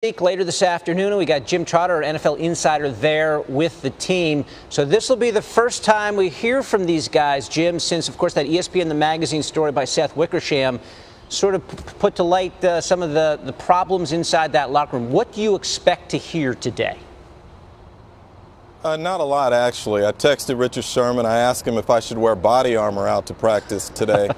Later this afternoon, we got Jim Trotter, our NFL insider, there with the team. So this will be the first time we hear from these guys, Jim, since, of course, that ESPN The Magazine story by Seth Wickersham sort of put to light some of the problems inside that locker room. What do you expect to hear today? Not a lot, actually. I texted Richard Sherman. I asked him if I should wear body armor out to practice today.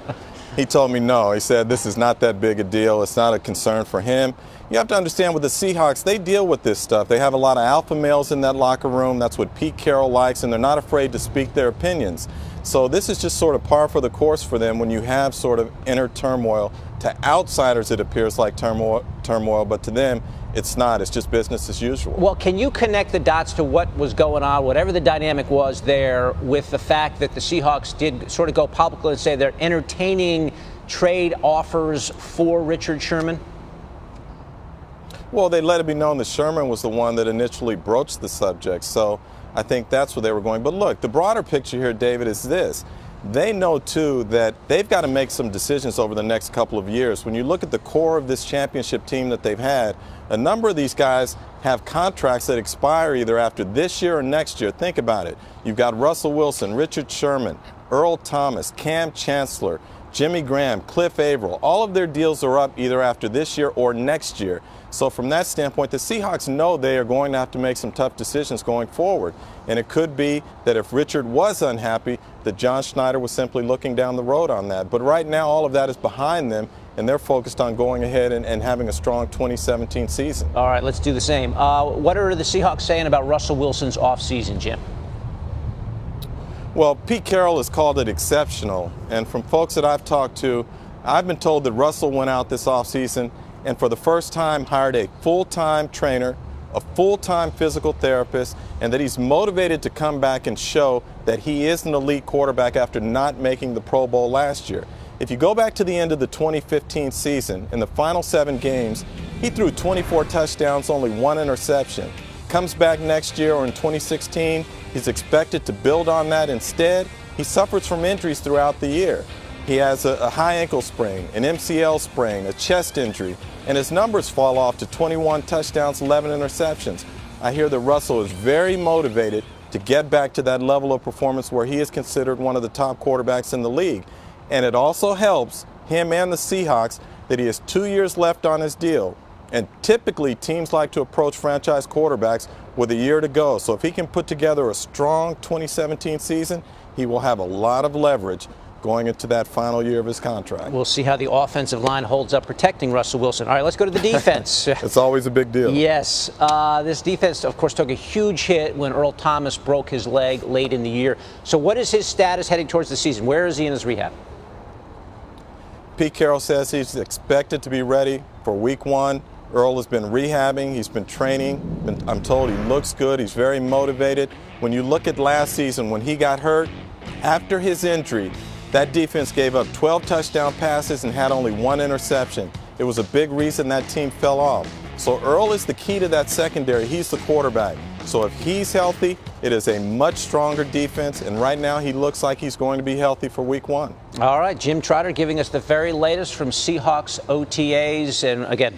He told me no. He said this is not that big a deal. It's not a concern for him. You have to understand, with the Seahawks, they deal with this stuff. They have a lot of alpha males in that locker room. That's what Pete Carroll likes, and they're not afraid to speak their opinions. So this is just sort of par for the course for them when you have sort of inner turmoil. To outsiders, it appears like turmoil, but to them, it's not. It's just business as usual. Well, can you connect the dots to what was going on, whatever the dynamic was there, with the fact that the Seahawks did sort of go publicly and say they're entertaining trade offers for Richard Sherman? Well, they let it be known that Sherman was the one that initially broached the subject, so I think that's where they were going. But look, the broader picture here, David, is this. They know, too, that they've got to make some decisions over the next couple of years. When you look at the core of this championship team that they've had, a number of these guys have contracts that expire either after this year or next year. Think about it. You've got Russell Wilson, Richard Sherman, Earl Thomas, Cam Chancellor, Jimmy Graham, Cliff Averill. All of their deals are up either after this year or next year. So from that standpoint, the Seahawks know they are going to have to make some tough decisions going forward. And it could be that if Richard was unhappy, that John Schneider was simply looking down the road on that. But right now, all of that is behind them, and they're focused on going ahead and having a strong 2017 season. All right, let's do the same. What are the Seahawks saying about Russell Wilson's offseason, Jim? Well, Pete Carroll has called it exceptional. And from folks that I've talked to, I've been told that Russell went out this offseason and for the first time hired a full-time trainer, a full-time physical therapist, and that he's motivated to come back and show that he is an elite quarterback after not making the Pro Bowl last year. If you go back to the end of the 2015 season, in the final 7 games, he threw 24 touchdowns, only 1 interception. Comes back next year, or in 2016, he's expected to build on that. Instead, he suffers from injuries throughout the year. He has a high ankle sprain, an MCL sprain, a chest injury, and his numbers fall off to 21 touchdowns, 11 interceptions. I hear that Russell is very motivated to get back to that level of performance where he is considered one of the top quarterbacks in the league. And it also helps him and the Seahawks that he has 2 years left on his deal. And typically, teams like to approach franchise quarterbacks with a year to go. So if he can put together a strong 2017 season, he will have a lot of leverage going into that final year of his contract. We'll see how the offensive line holds up protecting Russell Wilson. All right, let's go to the defense. It's always a big deal. Yes. This defense, of course, took a huge hit when Earl Thomas broke his leg late in the year. So what is his status heading towards the season? Where is he in his rehab? Pete Carroll says he's expected to be ready for week 1. Earl has been rehabbing, he's been training. I'm told he looks good, he's very motivated. When you look at last season, when he got hurt, after his injury, that defense gave up 12 touchdown passes and had only 1 interception. It was a big reason that team fell off. So Earl is the key to that secondary. He's the quarterback. So if he's healthy, it is a much stronger defense, and right now he looks like he's going to be healthy for week 1. All right, Jim Trotter giving us the very latest from Seahawks OTAs, and again,